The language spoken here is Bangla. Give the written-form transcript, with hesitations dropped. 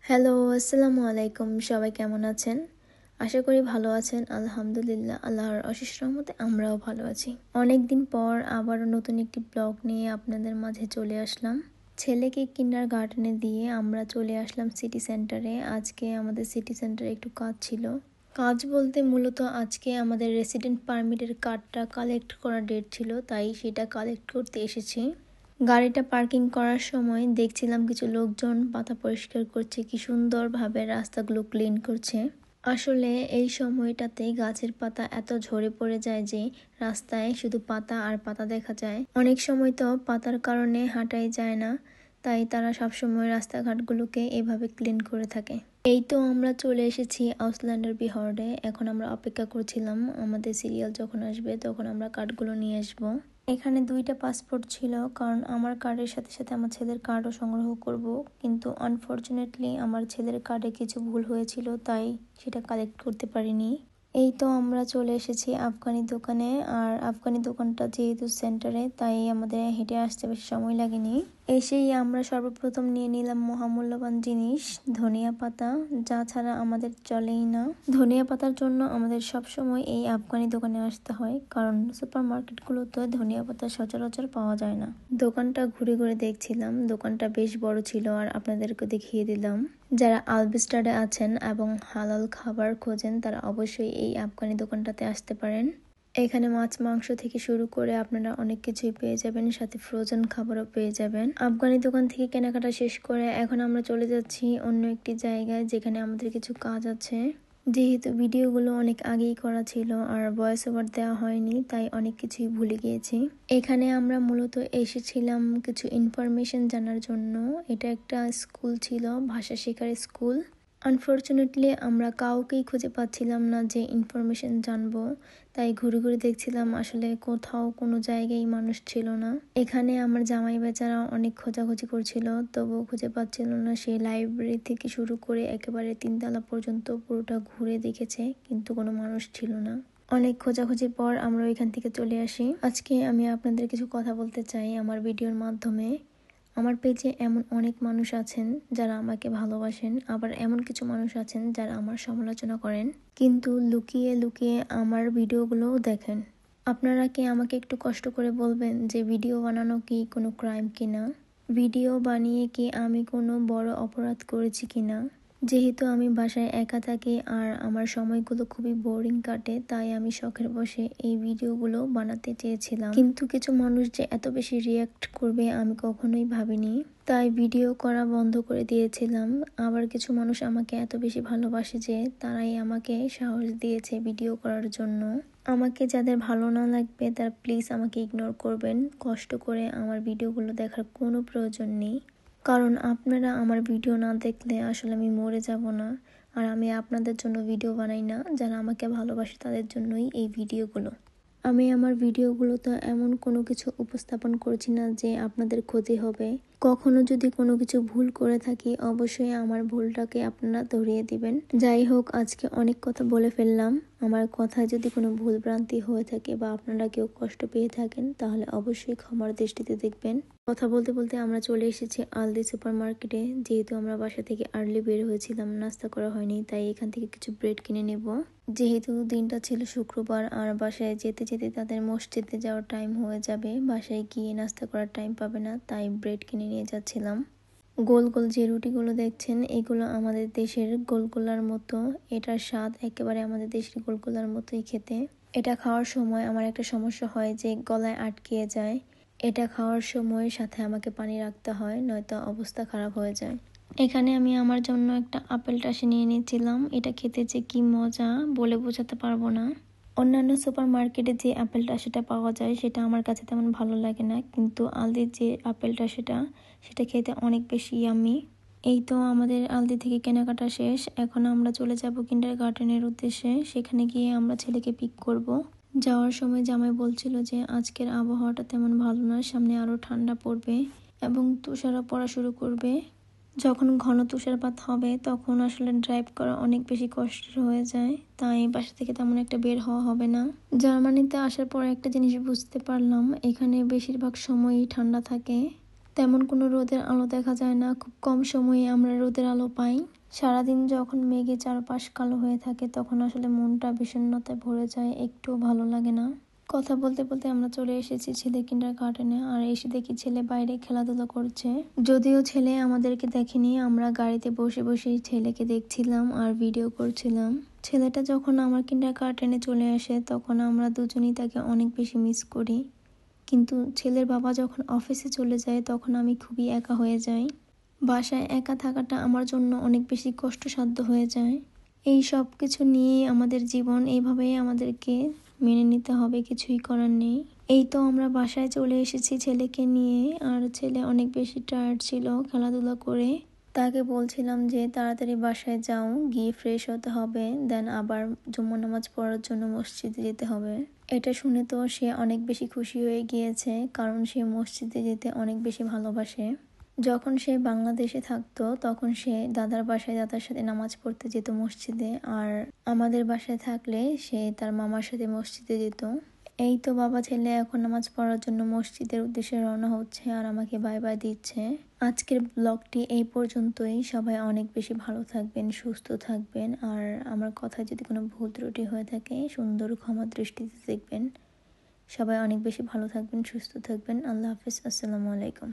হ্যালো, আসসালামু আলাইকুম। সবাই কেমন আছেন? আশা করি ভালো আছেন। আলহামদুলিল্লাহ, আল্লাহর অশেষ রহমতে আমরাও ভালো আছি। অনেকদিন পর আবারও নতুন একটি ব্লগ নিয়ে আপনাদের মাঝে চলে আসলাম। ছেলেকে কিন্ডারগার্টেনে দিয়ে আমরা চলে আসলাম সিটি সেন্টারে। আজকে আমাদের সিটি সেন্টারে একটু কাজ ছিল। কাজ বলতে মূলত আজকে আমাদের রেসিডেন্ট পারমিটের কার্ডটা কালেক্ট করার ডেট ছিল, তাই সেটা কালেক্ট করতে এসেছি। গাড়িটা পার্কিং করার সময় দেখছিলাম কিছু লোকজন পাতা পরিষ্কার করছে, কি সুন্দরভাবে রাস্তাগুলো ক্লিন করছে। আসলে এই সময়টাতে গাছের পাতা এত ঝরে পড়ে যায় যে রাস্তায় শুধু পাতা আর পাতা দেখা যায়। অনেক সময় তো পাতার কারণে হাঁটাই যায় না, তাই তারা সবসময় রাস্তাঘাটগুলোকে এভাবে ক্লিন করে থাকে। এই তো আমরা চলে এসেছি আউসল্যান্ডার বিহর্ডে। এখন আমরা অপেক্ষা করছিলাম আমাদের সিরিয়াল যখন আসবে তখন আমরা কার্ডগুলো নিয়ে আসবো। এখানে 2টা পাসপোর্ট ছিল, কারণ আমার কার্ডের সাথে সাথে আমার ছেলের কার্ডও সংগ্রহ করব, কিন্তু আনফর্চুনেটলি আমার ছেলের কার্ডে কিছু ভুল হয়েছিল, তাই সেটা কালেক্ট করতে পারিনি। এই তো আমরা চলে এসেছি আফগানি দোকানে। আর আফগানি দোকানটা যেহেতু সেন্টারে, তাই আমাদের হেঁটে আসতে বেশি সময় লাগেনি। এসেই আমরা সর্বপ্রথম নিয়ে নিলাম মহামূল্যবান জিনিস, ধনিয়া পাতা, যা ছাড়া আমাদের চলেই না। ধনিয়া পাতার জন্য আমাদের সবসময় এই আফগানি দোকানে আসতে হয়, কারণ সুপার মার্কেটগুলোতে ধনিয়া পাতা সচরাচর পাওয়া যায় না। দোকানটা ঘুরে ঘুরে দেখছিলাম, দোকানটা বেশ বড় ছিল আর আপনাদেরকে দেখিয়ে দিলাম। যারা আলবিস্টারে আছেন এবং হালাল খাবার খোঁজেন তারা অবশ্যই এই আফগানি দোকানটাতে আসতে পারেন। এখানে মাছ মাংস থেকে শুরু করে আপনারা অনেক কিছুই পেয়ে যাবেন, সাথে ফ্রোজেন খাবারও পেয়ে যাবেন। আফগানি দোকান থেকে কেনাকাটা শেষ করে এখন আমরা চলে যাচ্ছি অন্য একটি জায়গায়, যেখানে আমাদের কিছু কাজ আছে। যেহেতু ভিডিওগুলো অনেক আগেই করা ছিল আর ভয়েস ওভার দেওয়া হয়নি, তাই অনেক কিছুই ভুলে গিয়েছি। এখানে আমরা মূলত এসেছিলাম কিছু ইনফরমেশন জানার জন্য। এটা একটা স্কুল ছিল, ভাষা শেখার স্কুল। আনফর্চুনেটলি আমরা কাউকেই খুঁজে পাচ্ছিলাম না যে ইনফরমেশন জানবো, তাই ঘুরে ঘুরে দেখছিলাম, আসলে কোথাও কোনো জায়গায় মানুষ ছিল না। এখানে আমার জামাই বেচারা অনেক খোঁজাখুঁজি করছিল, তবুও খুঁজে পাচ্ছিল না। সে লাইব্রেরি থেকে শুরু করে একেবারে 3 তলা পর্যন্ত পুরোটা ঘুরে দেখেছে, কিন্তু কোনো মানুষ ছিল না। অনেক খোঁজাখুঁজির পর আমরা এখান থেকে চলে আসি। আজকে আমি আপনাদের কিছু কথা বলতে চাই আমার ভিডিওর মাধ্যমে। আমার পেজে এমন অনেক মানুষ আছেন যারা আমাকে ভালোবাসেন, আবার এমন কিছু মানুষ আছেন যারা আমার সমালোচনা করেন, কিন্তু লুকিয়ে লুকিয়ে আমার ভিডিওগুলোও দেখেন। আপনারা কি আমাকে একটু কষ্ট করে বলবেন যে ভিডিও বানানো কি কোনো ক্রাইম কিনা? ভিডিও বানিয়ে কি আমি কোনো বড় অপরাধ করেছি কিনা? যেহেতু আমি বাসায় একা থাকি আর আমার সময়গুলো খুবই বোরিং কাটে, তাই আমি শখের বসে এই ভিডিওগুলো বানাতে চেয়েছিলাম, কিন্তু কিছু মানুষ যে এত বেশি রিয়াক্ট করবে আমি কখনোই ভাবিনি, তাই ভিডিও করা বন্ধ করে দিয়েছিলাম। আবার কিছু মানুষ আমাকে এত বেশি ভালোবাসে যে তারাই আমাকে সাহস দিয়েছে ভিডিও করার জন্য। আমাকে যাদের ভালো না লাগবে তারা প্লিজ আমাকে ইগনোর করবেন। কষ্ট করে আমার ভিডিওগুলো দেখার কোনো প্রয়োজন নেই, কারণ আপনারা আমার ভিডিও না দেখলে আসলে আমি মরে যাব না। আর আমি আপনাদের জন্য ভিডিও বানাই না, যারা আমাকে ভালোবাসে তাদের জন্যই এই ভিডিওগুলো। আমি আমার ভিডিওগুলোতে এমন কোনো কিছু উপস্থাপন করছি না যে আপনাদের ক্ষতি হবে। কখনো যদি কোনো কিছু ভুল করে থাকি অবশ্যই আমার ভুলটাকে আপনারা ধরিয়ে দিবেন। যাই হোক, আজকে অনেক কথা বলে ফেললাম। আমার কথায় যদি কোনো ভুল ভ্রান্তি হয়ে থাকে বা আপনারা কেউ কষ্ট পেয়ে থাকেন তাহলে অবশ্যই ক্ষমার দৃষ্টিতে দেখবেন। কথা বলতে বলতে আমরা চলে এসেছি আলদি সুপার মার্কেটে। যেহেতু আমরা বাসা থেকে আর্লি বের হয়েছিলাম, নাস্তা করা হয়নি, তাই এখান থেকে কিছু ব্রেড কিনে নেব। যেহেতু দিনটা ছিল শুক্রবার আর বাসায় যেতে যেতে তাদের মসজিদে যাওয়ার টাইম হয়ে যাবে, বাসায় গিয়ে নাস্তা করার টাইম পাবে না, তাই ব্রেড কিনে নিয়ে যাচ্ছিলাম। গোল গোল যে রুটিগুলো দেখছেন এগুলো আমাদের দেশের গোলগোলার মতো। এটার স্বাদ একেবারে আমাদের দেশের গোলগোলার মতোই খেতে। এটা খাওয়ার সময় আমার একটা সমস্যা হয় যে গলায় আটকে যায়। এটা খাওয়ার সময় সাথে আমাকে পানি রাখতে হয়, নয়তো অবস্থা খারাপ হয়ে যায়। এখানে আমি আমার জন্য একটা আপেল টাসি নিয়ে নিয়েছিলাম। এটা খেতে যে কি মজা বলে বোঝাতে পারবো না। অন্যান্য সুপার মার্কেটে যে আপেল টাসিটা পাওয়া যায় সেটা আমার কাছে তেমন ভালো লাগে না, কিন্তু আলদির যে আপেল টাসিটা সেটা খেতে অনেক বেশি ইয়াম্মি। এই তো আমাদের আলদি থেকে কেনাকাটা শেষ। এখন আমরা চলে যাব কিন্ডারগার্টেনের উদ্দেশ্যে। সেখানে গিয়ে আমরা ছেলেকে পিক করব। যাওয়ার সময় জামাই বলছিল যে আজকের আবহাওয়াটা তেমন ভালো না, সামনে আরো ঠান্ডা পড়বে এবং তুষারও পড়া শুরু করবে। যখন ঘন তুষারপাত হবে তখন আসলে ড্রাইভ করা অনেক বেশি কষ্টের হয়ে যায়, তাই বাসা থেকে তেমন একটা বের হওয়া হবে না। জার্মানিতে আসার পর একটা জিনিস বুঝতে পারলাম, এখানে বেশিরভাগ সময়ই ঠান্ডা থাকে। তেমন কোনো রোদের আলো দেখা যায় না, খুব কম সময়ে আমরা রোদের আলো পাই। সারাদিন যখন মেঘে চারপাশ কালো হয়ে থাকে তখন আসলে মনটা বিষণ্ণতায় ভরে যায়, একটুও ভালো লাগে না। কথা বলতে বলতে আমরা চলে এসেছি ছেলে কিন্ডারগার্টেনে, আর এসে দেখি ছেলে বাইরে খেলাধুলা করছে। যদিও ছেলে আমাদেরকে দেখেনি, আমরা গাড়িতে বসে বসেই ছেলেকে দেখছিলাম আর ভিডিও করছিলাম। ছেলেটা যখন আমার কিন্ডারগার্টেনে চলে আসে তখন আমরা দুজনেই তাকে অনেক বেশি মিস করি। কিন্তু ছেলের বাবা যখন অফিসে চলে যায় তখন আমি খুবই একা হয়ে যাই। বাসায় একা থাকাটা আমার জন্য অনেক বেশি কষ্টসাধ্য হয়ে যায়। এই সব কিছু নিয়েই আমাদের জীবন, এইভাবেই আমাদেরকে মেনে নিতে হবে, কিছুই করার নেই। এই তো আমরা বাসায় চলে এসেছি ছেলেকে নিয়ে, আর ছেলে অনেক বেশি টায়ার্ড ছিল খেলাধুলা করে। তাকে বলছিলাম যে তাড়াতাড়ি বাসায় যাও, গিয়ে ফ্রেশ হতে হবে, দেন আবার জুম্মা নামাজ পড়ার জন্য মসজিদে যেতে হবে। এটা শুনে তো সে অনেক বেশি খুশি হয়ে গিয়েছে, কারণ সে মসজিদে যেতে অনেক বেশি ভালোবাসে। যখন সে বাংলাদেশে থাকতো তখন সে দাদার বাসায় দাদার সাথে নামাজ পড়তে যেত মসজিদে, আর আমাদের বাসায় থাকলে সে তার মামার সাথে মসজিদে যেত। এই তো বাবা ছেলে এখন নামাজ পড়ার জন্য মসজিদের উদ্দেশ্যে রওনা হচ্ছে আর আমাকে বাই বাই দিচ্ছে। আজকের ব্লগটি এই পর্যন্তই। সবাই অনেক বেশি ভালো থাকবেন, সুস্থ থাকবেন, আর আমার কথায় যদি কোনো ভুল ত্রুটি হয়ে থাকে সুন্দর ক্ষমা দৃষ্টিতে দেখবেন। সবাই অনেক বেশি ভালো থাকবেন, সুস্থ থাকবেন। আল্লাহ হাফিজ, আসসালামু আলাইকুম।